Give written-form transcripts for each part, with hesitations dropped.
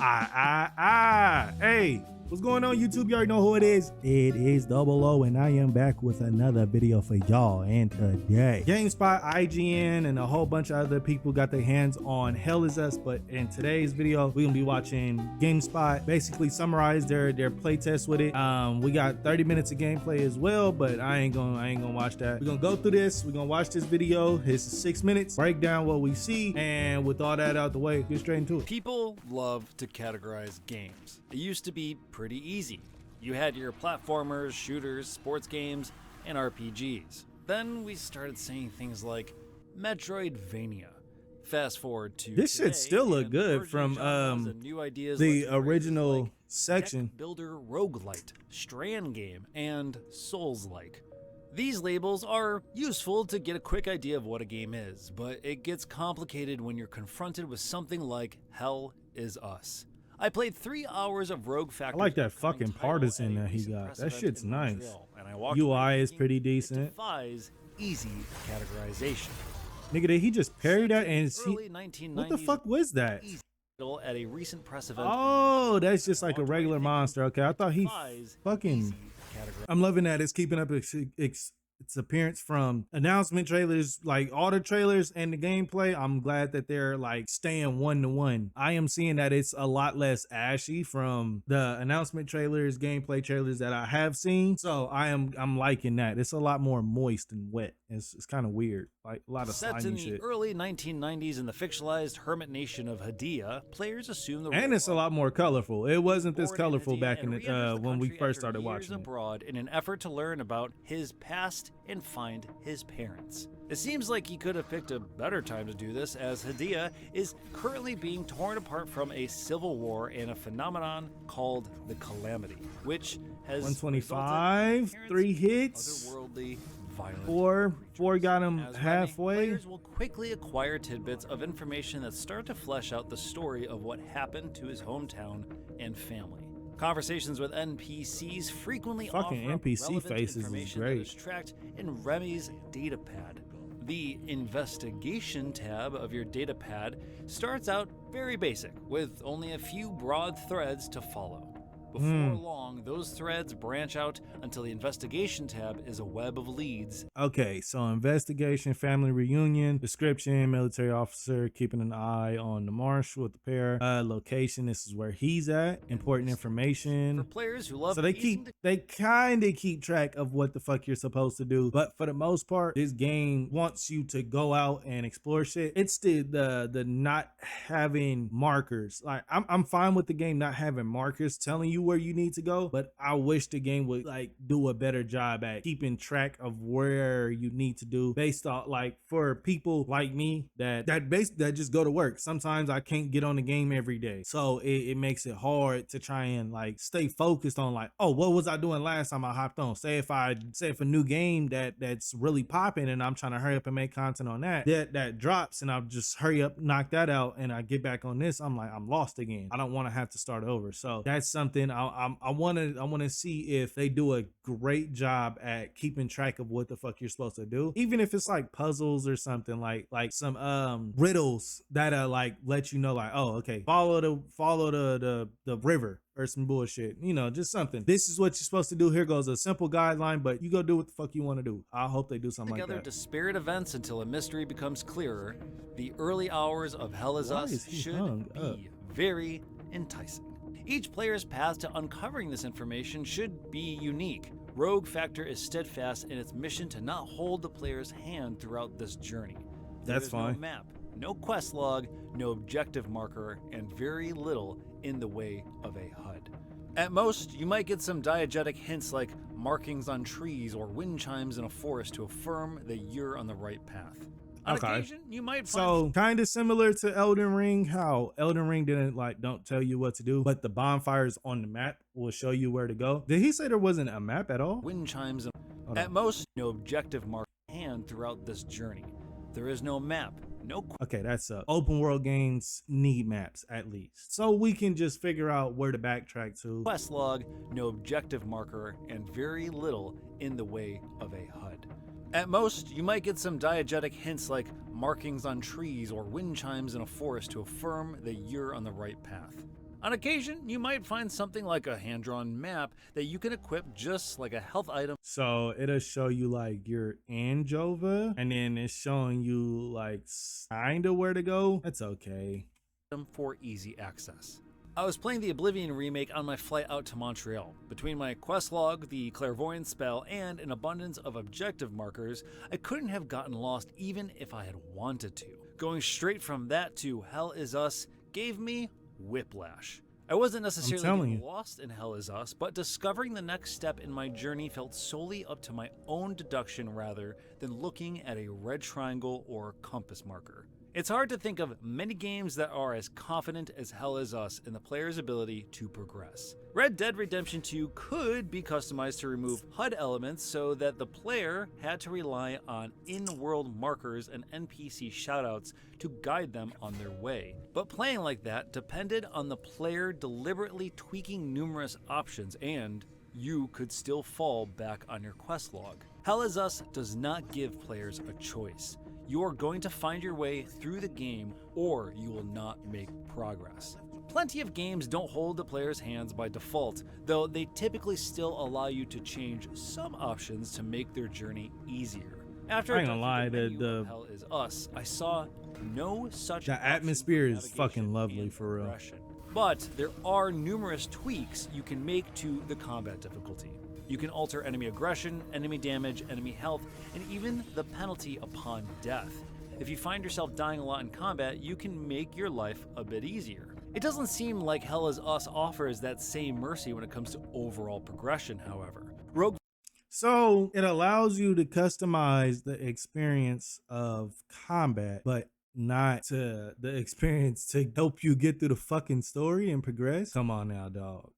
Hey, what's going on, YouTube? You already know who it is. It is DubloH, and I am back with another video for y'all. And today, GameSpot, IGN, and a whole bunch of other people got their hands on Hell Is Us. But in today's video, we're gonna be watching GameSpot basically summarize their playtest with it. We got 30 minutes of gameplay as well, but I ain't gonna watch that. We're gonna go through this. We're gonna watch this video. It's 6 minutes. Break down what we see, and with all that out the way, get straight into it. People love to categorize games. It used to be pretty easy. You had your platformers, shooters, sports games, and RPGs. Then we started saying things like Metroidvania. Fast forward to this today, shit still look good from new ideas the like original like section. Deck builder roguelite, strand game, and Souls-like. These labels are useful to get a quick idea of what a game is, but it gets complicated when you're confronted with something like Hell Is Us. I played 3 hours of Rogue Factor's I like that upcoming fucking title partisan at a that he recent got. press That event shit's in nice. Montreal, and I walked UI away is pretty thinking decent. It defies easy categorization. Nigga, did he just parry that and Early see? 1990s What the fuck was that? easy title at a recent press event. Oh, that's just like a regular monster. Okay, I thought he defies fucking. easy categorization. I'm loving that it's keeping up its appearance from announcement trailers, like all the trailers and the gameplay. I'm glad that they're like staying 1-to-1. I am seeing that it's a lot less ashy from the announcement trailers, gameplay trailers that I have seen. So I'm liking that. It's a lot more moist and wet. It's kind of weird, like a lot of Set in slimy the shit. early 1990s in the fictionalized hermit nation of Hadia, players assume the And it's a lot more colorful. It wasn't this born in colorful Hadia back and in re-enters the when we country first after started years watching it. abroad in an effort to learn about his past and find his parents. It seems like he could have picked a better time to do this, as Hadia is currently being torn apart from a civil war and a phenomenon called the Calamity, which has 125, 3 hits. otherworldly violent Four got him as halfway. Players will quickly acquire tidbits of information that start to flesh out the story of what happened to his hometown and family. Conversations with NPCs frequently Fucking offer up NPC relevant faces is information great. that is tracked in Remy's datapad. The investigation tab of your datapad starts out very basic, with only a few broad threads to follow. Before long, those threads branch out until the investigation tab is a web of leads. Okay, so investigation, family reunion, description, military officer, keeping an eye on the marshal with the pair, location, this is where he's at, important For information. players who love So they piecing kind of keep track of what the fuck you're supposed to do, but for the most part, this game wants you to go out and explore shit. It's the not having markers. Like I'm fine with the game not having markers telling you where you need to go, but I wish the game would like do a better job at keeping track of where you need to do, based on like for people like me that just go to work. Sometimes I can't get on the game every day, so it makes it hard to try and like stay focused on like, oh, what was I doing last time I hopped on? Say if a new game that's really popping and I'm trying to hurry up and make content on that drops, and I'll just hurry up, knock that out, and I get back on this, I'm like, I'm lost again. I don't want to have to start over. So that's something I want to see if they do a great job at keeping track of what the fuck you're supposed to do, even if it's like puzzles or something, like some riddles that like let you know like, oh, okay, follow the river or some bullshit, you know, just something. This is what you're supposed to do. Here goes a simple guideline, but you go do what the fuck you want to do. I hope they do something like together that. disparate events until a mystery becomes clearer. The early hours of Hell Is Why Us is he should hung up? be very enticing. Each player's path to uncovering this information should be unique. Rogue Factor is steadfast in its mission to not hold the player's hand throughout this journey. That's fine. No map, no quest log, no objective marker, and very little in the way of a HUD. At most, you might get some diegetic hints like markings on trees or wind chimes in a forest to affirm that you're on the right path. On occasion, you might find So kind of similar to Elden Ring, how Elden Ring don't tell you what to do, but the bonfires on the map will show you where to go. Did he say there wasn't a map at all? wind chimes and at most, no objective marker hand throughout this journey. There is no map, no Okay, that's open world games need maps at least, so we can just figure out where to backtrack to. quest log, no objective marker, and very little in the way of a HUD. At most, you might get some diegetic hints like markings on trees or wind chimes in a forest to affirm that you're on the right path. On occasion, you might find something like a hand-drawn map that you can equip just like a health item. So it'll show you like your Anjova, and then it's showing you like kinda where to go. That's okay. For easy access. I was playing the Oblivion remake on my flight out to Montreal. Between my quest log, the clairvoyance spell, and an abundance of objective markers, I couldn't have gotten lost even if I had wanted to. Going straight from that to Hell Is Us gave me whiplash. I wasn't necessarily getting lost in Hell Is Us, but discovering the next step in my journey felt solely up to my own deduction rather than looking at a red triangle or compass marker. It's hard to think of many games that are as confident as Hell Is Us in the player's ability to progress. Red Dead Redemption 2 could be customized to remove HUD elements so that the player had to rely on in-world markers and NPC shoutouts to guide them on their way. But playing like that depended on the player deliberately tweaking numerous options, and you could still fall back on your quest log. Hell Is Us does not give players a choice. You are going to find your way through the game, or you will not make progress. Plenty of games don't hold the player's hands by default, though they typically still allow you to change some options to make their journey easier. After I ain't gonna lie, the Hell Is Us, I saw no such. The atmosphere is fucking lovely for real. But there are numerous tweaks you can make to the combat difficulty. You can alter enemy aggression, enemy damage, enemy health, and even the penalty upon death. If you find yourself dying a lot in combat, you can make your life a bit easier. It doesn't seem like Hell Is Us offers that same mercy when it comes to overall progression, however. So it allows you to customize the experience of combat, but not to the experience to help you get through the fucking story and progress. Come on now, dog.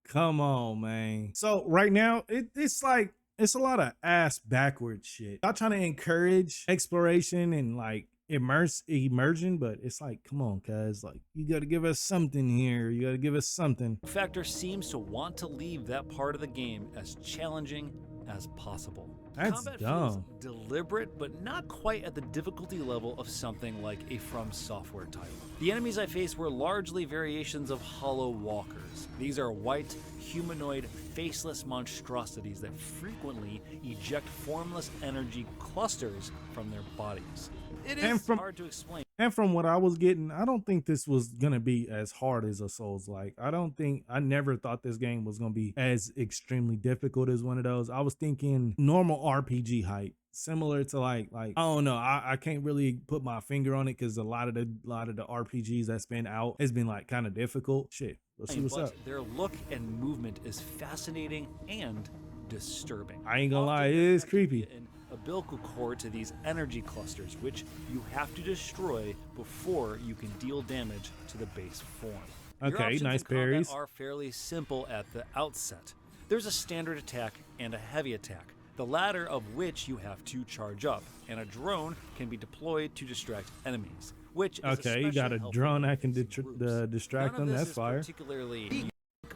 Come on, man. So right now, it's like, it's a lot of ass backwards shit. I'm trying to encourage exploration and like immersion, but it's like, come on, guys, like you got to give us something here. You got to give us something. Factor seems to want to leave that part of the game as challenging as possible. That's Combat dumb. feels deliberate, but not quite at the difficulty level of something like a From Software title. The enemies I faced were largely variations of hollow walkers. These are white, humanoid, faceless monstrosities that frequently eject formless energy clusters from their bodies. It is hard to explain. And from what I was getting, I don't think this was gonna be as hard as a Souls-like. I never thought this game was gonna be as extremely difficult as one of those. I was thinking normal RPG hype, similar to like I don't know. I can't really put my finger on it because a lot of the RPGs that's been out has been like kind of difficult. Shit, let's see what's up. Their look and movement is fascinating and disturbing. I ain't gonna lie, it is creepy. Umbilical cord to these energy clusters, which you have to destroy before you can deal damage to the base form. Okay, nice parries. Are fairly simple at the outset. There's a standard attack and a heavy attack, the latter of which you have to charge up, and a drone can be deployed to distract enemies. Which is okay, you got a drone that can distract them. That's fire. Particularly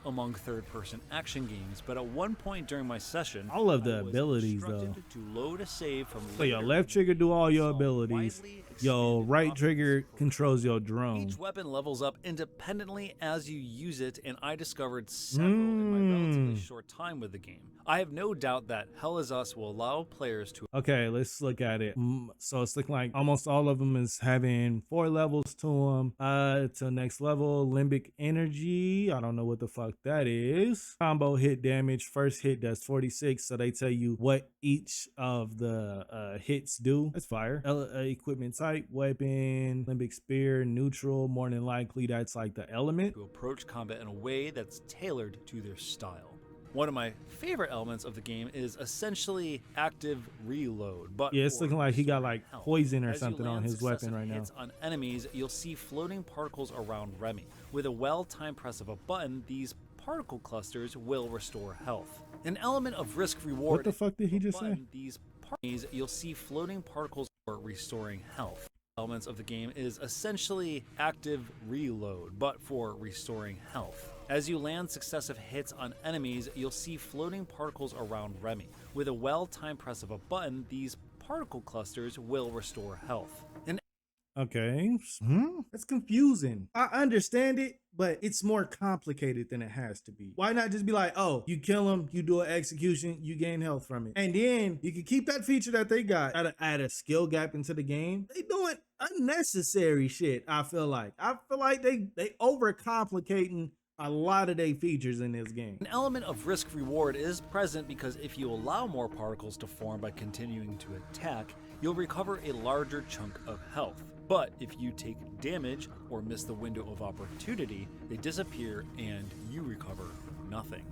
among third-person action games, but at one point during my session, I love the abilities though. To load a save from so your left trigger do all your abilities, your right trigger controls your drone. Each weapon levels up independently as you use it, and I discovered several in my relatively short time with the game. I have no doubt that Hell Is Us will allow players to... Okay, let's look at it. So it's looking like almost all of them is having 4 levels to them. To next level, limbic energy. I don't know what the fuck that is. Combo hit damage. First hit does 46, so they tell you what each of the hits do. That's fire. Equipment type, weapon, limbic spear, neutral. More than likely that's like the element. To approach combat in a way that's tailored to their style. One of my favorite elements of the game is essentially active reload, but yeah, it's looking like he got like poison or something on his weapon right now. On enemies, you'll see floating particles around Remy. With a well-timed press of a button, these particle clusters will restore health. An element of risk-reward. What the fuck did he just say? These parties, you'll see floating particles for restoring health. Elements of the game is essentially active reload, but for restoring health. As you land successive hits on enemies, you'll see floating particles around Remy. With a well-timed press of a button, these particle clusters will restore health. Okay, that's confusing. I understand it. but it's more complicated than it has to be. Why not just be like, oh, you kill him, you do an execution, you gain health from it. And then you can keep that feature that they got, add a skill gap into the game. They doing unnecessary shit, I feel like. I feel like they overcomplicating a lot of their features in this game. An element of risk reward is present because if you allow more particles to form by continuing to attack, you'll recover a larger chunk of health. But if you take damage or miss the window of opportunity, they disappear and you recover nothing.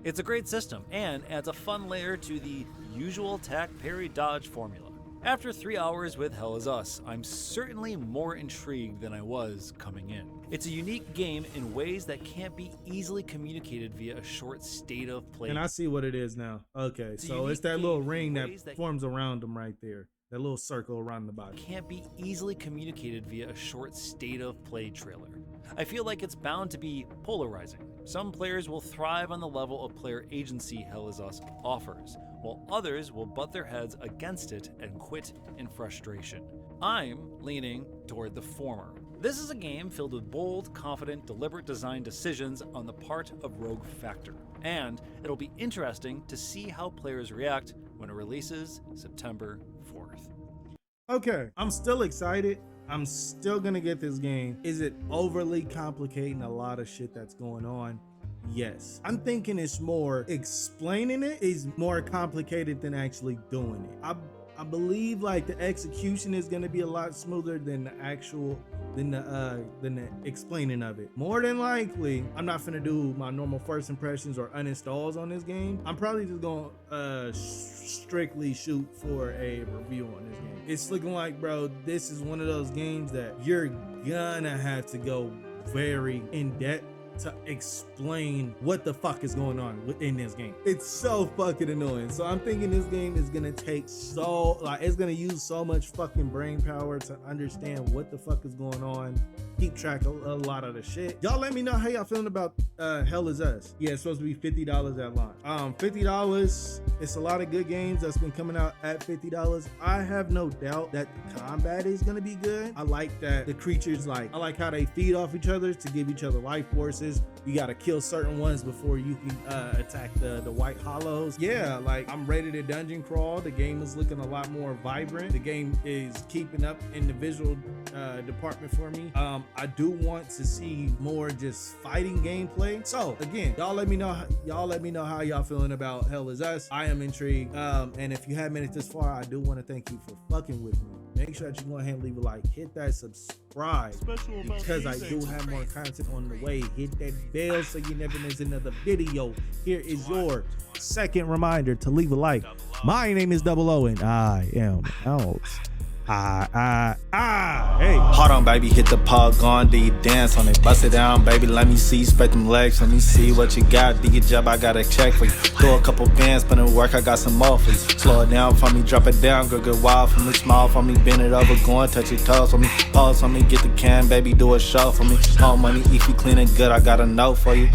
It's a great system and adds a fun layer to the usual attack parry dodge formula. After 3 hours with Hell Is Us, I'm certainly more intrigued than I was coming in. It's a unique game in ways that can't be easily communicated via a short state of play. And I see what it is now. Okay, so it's that little ring that forms around them right there. That little circle around the body. Can't be easily communicated via a short state of play trailer. I feel like it's bound to be polarizing. Some players will thrive on the level of player agency Hell Is Us offers, while others will butt their heads against it and quit in frustration. I'm leaning toward the former. This is a game filled with bold, confident, deliberate design decisions on the part of Rogue Factor, and it'll be interesting to see how players react when it releases September 4th. Okay, I'm still excited. I'm still gonna get this game. Is it overly complicating a lot of shit that's going on? Yes. I'm thinking it's more explaining it is more complicated than actually doing it. I believe like the execution is gonna be a lot smoother than the explaining of it. More than likely, I'm not finna do my normal first impressions or uninstalls on this game. I'm probably just gonna strictly shoot for a review on this game. It's looking like, bro, this is one of those games that you're gonna have to go very in depth to explain what the fuck is going on within this game. It's so fucking annoying. So I'm thinking this game is gonna take it's gonna use so much fucking brain power to understand what the fuck is going on, keep track of a lot of the shit. Y'all let me know how y'all feeling about Hell Is Us. Yeah, it's supposed to be $50 at launch. $50, it's a lot of good games that's been coming out at $50. I have no doubt that the combat is gonna be good. I like that the creatures, I like how they feed off each other to give each other life forces. You gotta kill certain ones before you can attack the white hollows. Yeah, like I'm ready to dungeon crawl. The game is looking a lot more vibrant. The game is keeping up in the visual department for me. I do want to see more just fighting gameplay. So again, y'all let me know how y'all feeling about Hell Is Us. I am intrigued. And if you have made it this far, I do want to thank you for fucking with me. Make sure that you go ahead and leave a like, hit that subscribe, because I do have more content on the way. Hit that bell so you never miss another video. Here is your second reminder to leave a like. My name is DubloH and I am out. Hey. Hold on, baby, hit the pause, gone, do you dance on it? Bust it down, baby, let me see, spread them legs, let me see what you got. Do your job, I got a check for you. Throw a couple bands, put in work, I got some more for you. Slow it down for me, drop it down, girl, get wild for me, small for me, bend it over, go and touch your toes for me. Pause for me, get the can, baby, do a show for me. Home money, if you clean and good, I got a note for you.